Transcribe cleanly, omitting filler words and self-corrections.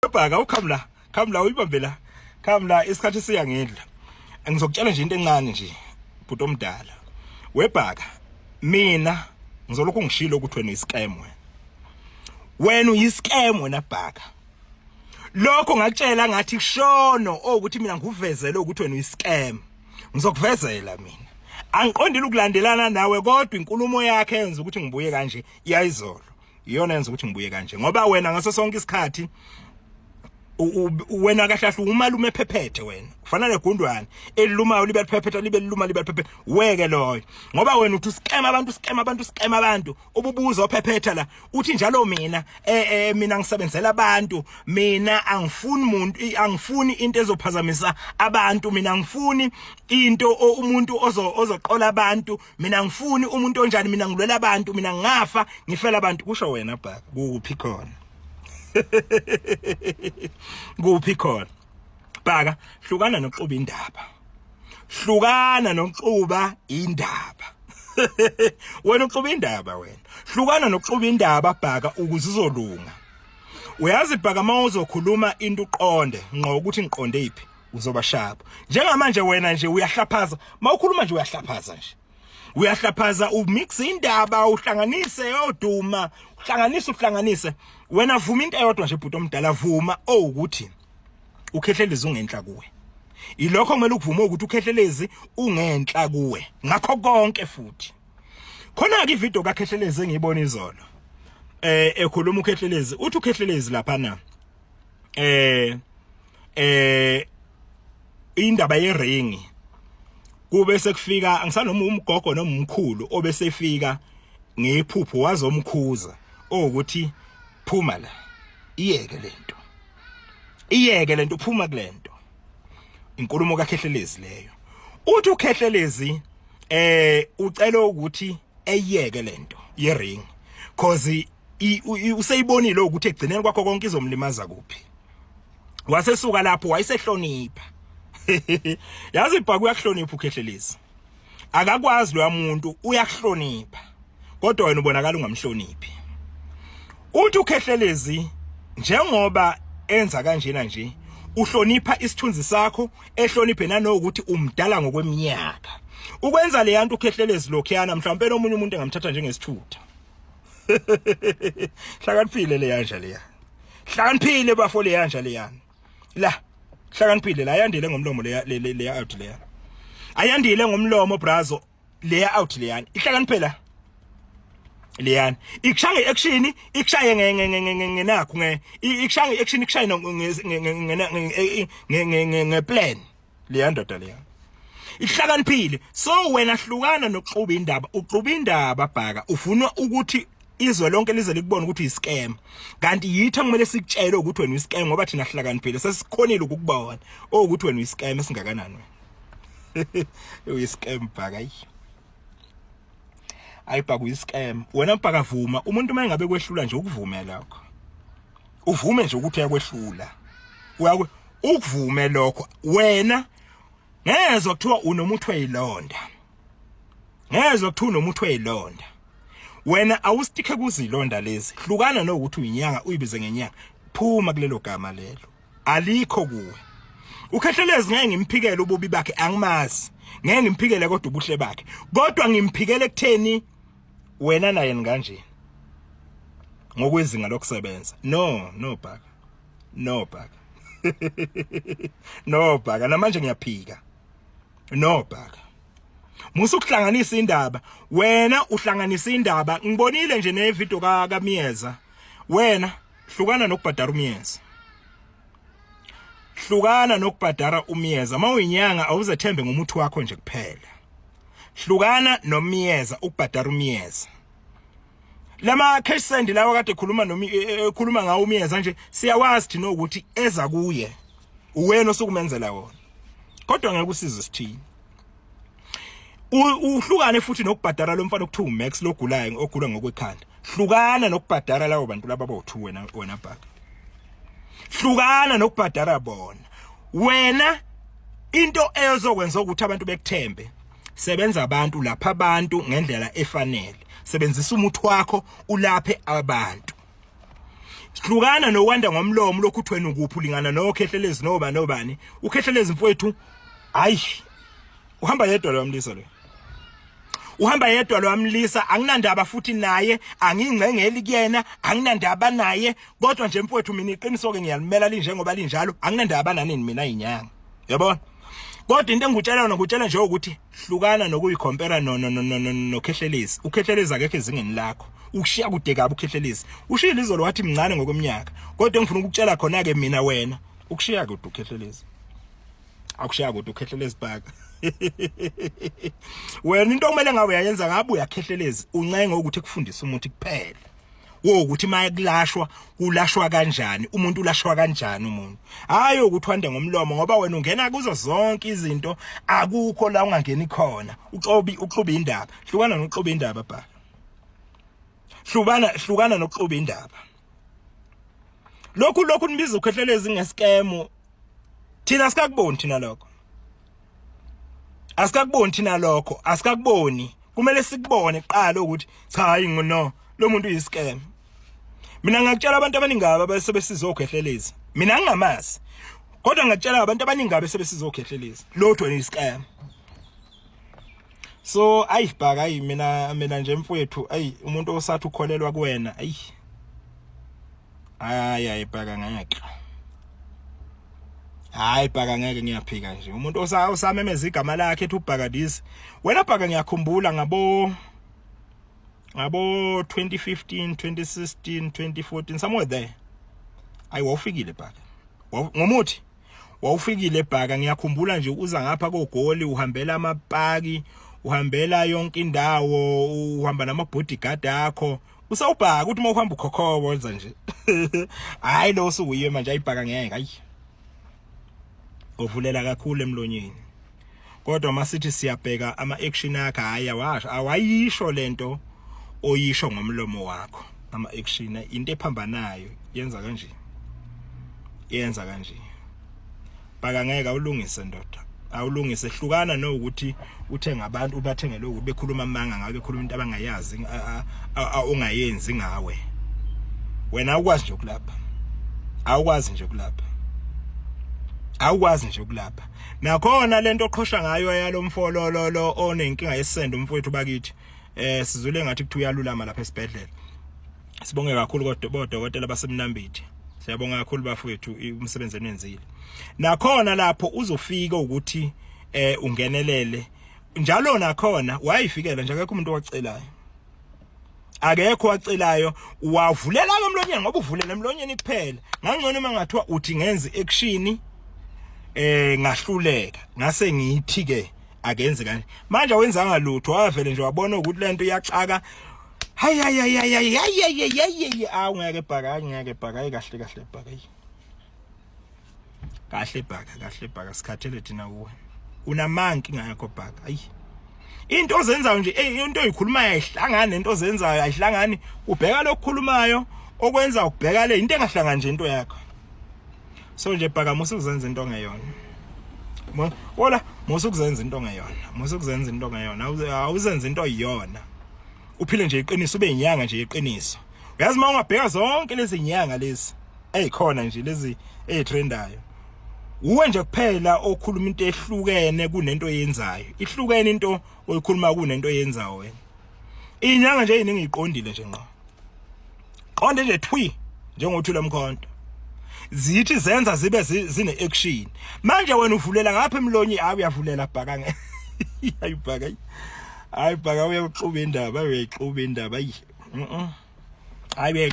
Bhaka ukhamla uyibambela khamla isikhathi siyangedla ngizokutshela nje into encane nje bhuti omdala weBhaka mina ngizolokhu ngishilo ukuthi wena uyiscam wena uyiscam wena Bhaka lokho ngakutshela ngathi kushono ukuthi mina nguvezele ukuthi wena uyiscam ngizokuvezela mina angiqondile ukulandelana nawe kodwa inkulumo yakhe yenza ukuthi ngibuye kanje iyayizolo iyona yenza ukuthi ngibuye kanje ngoba wena ngaso sonke isikhathi wena kahlahla umalume ephephethe wena kufana negundwane elilumayo libe liphephetha libe liluma libe liphephetha weke loyo ngoba wena uthi scam abantu ububuza ophephetha la uthi njalo mina mina ngisebenzela abantu mina angifuni into ezophazamisa abantu mina ngifuni into umuntu ozoqola abantu mina ngifuni umuntu onjani mina ngilwela abantu mina ngafa ngifela abantu kusho wena Bhaka kuphi khona kuphi khona Bhaka hlukana nokuxuba indaba hlukana nokuxuba indaba wena uxuba indaba wena hlukana nokuxuba indaba Bhaka ukuze uzolunga uyazi Bhaka mawuzokhuluma into uqonde ngqo ukuthi ngiqonde iphi uzoba sharp njengamanje wena nje uyahlaphaza mawukhuluma nje uyahlaphaza nje uyahlaphaza umix indaba uhlanganise yoduma uhlanganise wena vuma into eyodwa nje bhuti omdala vuma ukuthi uKhehlelezi ungenhla kuwe ilokho kumele ukuvume ukuthi uKhehlelezi ungenhla kuwe ngakho konke futhi khona ke ivideo kaKhehlelezi engiyibona izolo ekhuluma uKhehlelezi uthi uKhehlelezi lapha na indaba yeringi kube sekufika angisanoma umgogo noma umkhulu obesefika ngephupho wazomkhuza ukuthi phuma la iyeke lento phuma kulento inkulumo kaKhehlelezi leyo uthi uKhehlelezi ucela ukuthi eyeke lento yering cause useyibonile ukuthi egcineni kwakho konke izomlimaza kuphi wasesuka lapho wayesehlonipha yazi Bhaka uyahlonipha uKhehlelezi akakwazi lo muntu uyahlonipha kodwa wena ubonakala ungamhloniphi uthi uKhehlelezi njengoba enza kanjena nje uhlonipha isithunzi sakho ehloniphe nanokuthi umdala ngokweminyaka ukwenza le yantu uKhehlelezi lokhiyana mhlawumbe nomunye umuntu engamthatha njengesithutha hlakaniphile le yanja leya hlakaniphile bafo le yanja leyana la hlakaniphile la yandile ngomlomo le out leya ayandile ngomlomo brazo le out leyana ihlakaniphela leyana ikushange action ikushaye ngenakho ikushange action ikushaye ngeplan leya ndoda leya ihlakaniphile so wena hlukana nokuxuba indaba uxuba indaba Bhaka ufuna ukuthi izwe lonke lize likubona ukuthi iscam kanti yitho kumele sikutshele ukuthi wena uyiscam ngoba thina hlakaniphile sesikhonile ukukubona ukuthi wena uyiscam esingakanani wena uyiscam Bhaka ayi Bhaka uyiscam wena Bhaka vuma umuntu mayengabe kwehlula nje ukuvumela lokho uvume nje ukuthi uyakwehlula ukuvume lokho wena ngezwe kuthiwa unomuntu weyilonda ngezwe kuthiwa unomuntu weyilonda wena awustike kuzilonda lezi hlukana nokuthi uyinyanga uyibize ngenyanga phuma kulelo gama lelo alikho kuwe uKhehlelezi ngeke ngimphikele ububi bakhe angimazi ngeke ngimphikele kodwa ubuhle bakhe kodwa ngimphikele ekutheni wena naye nganje ngokwezinga lokusebenza no Bhaka no Bhaka namanje ngiyaphika no Bhaka musukuhlanganisa indaba wena uhlanganisa indaba ngibonile nje nevideo kaMiyeza wena hlukana nokubhadara umyeza mawuyinyanga awuzethembe ngomuthi wakho nje kuphela hlukana nomyeza ukubhadara umyeza lama cash send lawa kade ekhuluma ngawo umyeza nje siyawazi thina ukuthi eza kuye uwena osukumenzela wona kodwa ngeke usize sithini uhlukane futhi nokubhadara lo mfana okuthiwa uMax logulayo ogula ngokwekhanda hlukana nokubhadara lawo bantu laba bawu2 wena Bhaka hlukana nokubhadara bona wena into ezokwenza ukuthi abantu bekuthembe sebenza abantu lapha abantu ngendlela efanele sebenzisa umuthi wakho ulaphe abantu Hlukana nokwanda ngomlomo lokhu uthweni ukuphi ulingana noKhehlelezi nobani uKhehlelezi mfowethu hayi uhamba yedwa lo wamlisa lo uhamba yedwa lo wamlisa anginandaba futhi naye angingcengeli kuyena anginandaba naye kodwa nje mfowethu mina iqiniso ke ngiyalimela linjengoba linjalo anginandaba nanini mina inyanga yabona kodwa into engikutshela nje ukuthi hlukana nokuyicompare noKhehlelezi uKhehlelezi akekho ezingeni lakho ukushiya kude kabi uKhehlelezi ushilo izolo wathi mncane ngokweminyaka kodwa ngifuna ukukutshela khona ke mina wena ukushiya kude uKhehlelezi akushiya kude uKhehlelezi Bhaka wena into okumele ngabe uyayenza ngabe uyaKhehlelezi uncenge ukuthi kufundisa umuntu kuphela ukuthi maye kulashwa kulashwa kanjani umuntu ulashwa kanjani umuntu hayi ukuthi wande ngomlomo ngoba wena ungena kuzo zonke izinto akukho la ungangeni khona uxobe indaba hlukana noxobe indaba Bhaka hlukana noxobe indaba lokhu nibiza uKhehlelezi ngescam thina sikakuboni thina lokho asikakuboni thina lokho asikakuboni kumele sikubone qala ukuthi cha hayi ngono lo muntu uyiscam mina ngakutshela abantu abaningi abasebesiza uKhehlelezi mina ngingamazi kodwa ngakutshela abantu abaningi abasebesiza uKhehlelezi lotho uyiscam so ayi Bhaka ayi mina nje mfowethu ayi umuntu osathi ukholelwa kuwena ayi Bhaka ngeke hayi Bhaka ngeke ngiyaphika nje umuntu osamemeza igama lakhe ethi uBhaka this wena Bhaka ngiyakhumbula ngabo 2015 2016 2014 somewhere there ayi wawufikile Bhaka ngomuthi wawufikile Bhaka ngiyakhumbula nje uza ngapha koGoli uhambela amapaki uhambela yonke indawo uhamba namabodyguard akho usawubhaka ukuthi uma uhamba ukhokhobo wenza nje hayi lo sukuyiwe manje ayibhaka ngeke hayi ovulela kakhulu emlonyeni kodwa masithi siyabheka ama action akhe hayi awayisho lento oyisho ngomlomo wakho ama action into ephambanayo yenza kanje Bhaka ngeke awulungise ndoda awulungise hlukana nokuthi uthenga abantu ubathengele ukuthi bekhuluma amanga ngabe bekhuluma into abangayazi ongayenzi ngawe wena awukwazi nje kulapha nakhona lento oqhosha ngayo yalomfolo lo onenkinga yesendo umfowethu bakithi sizule ngathi kuthi uyalulama lapha esibhedlela sibonge kakhulu kodokotela basemnambithi siyabonga kakhulu bafowethu umsebenzi enenzile nakhona lapho uzofika ukuthi ungenelele njalo nakhona wayifikela nje akekho umuntu owacelayo akekho wacelayo wavulela emlonyeni ngoba uvulela emlonyeni kuphela ngangcono mangathiwa uthi ngenze action ngahluleka ngase ngithi ke akenze kanje manje awenzanga lutho wavele nje wabona ukuthi lento iyacaka hayi ngeke Bhaka kahle Bhaka sikhathele thina kuwe unamanki ngakho Bhaka hayi into ozenzayo nje into oyikhulumayo ayihlangani nento ozenzayo ayihlangani ubheka lokukhulumayo okwenza ukubheka le into engahlangani nje into yakho so nje Bhaka musukuzenza into ongeyona wala musukuzenza into ongeyona awuzenza into oyiyona uphile nje iqiniso ube inyanga nje iqiniso uyazi uma ungabheka zonke lezi nyanga lezi ezikhona nje lezi ezitrendayo uwe nje kuphela okhuluma into ehlukene kunento oyenzayo ihlukene into oyikhuluma kunento oyenzayo wena inyanga nje iningi iqondile nje ngqo qonde nje thwi njengothula umkhonto zithi zenza zibe zine action manje wena uvulela ngapha emlonyi uyavulela Bhaka hayi Bhaka uyaxuba indaba hayi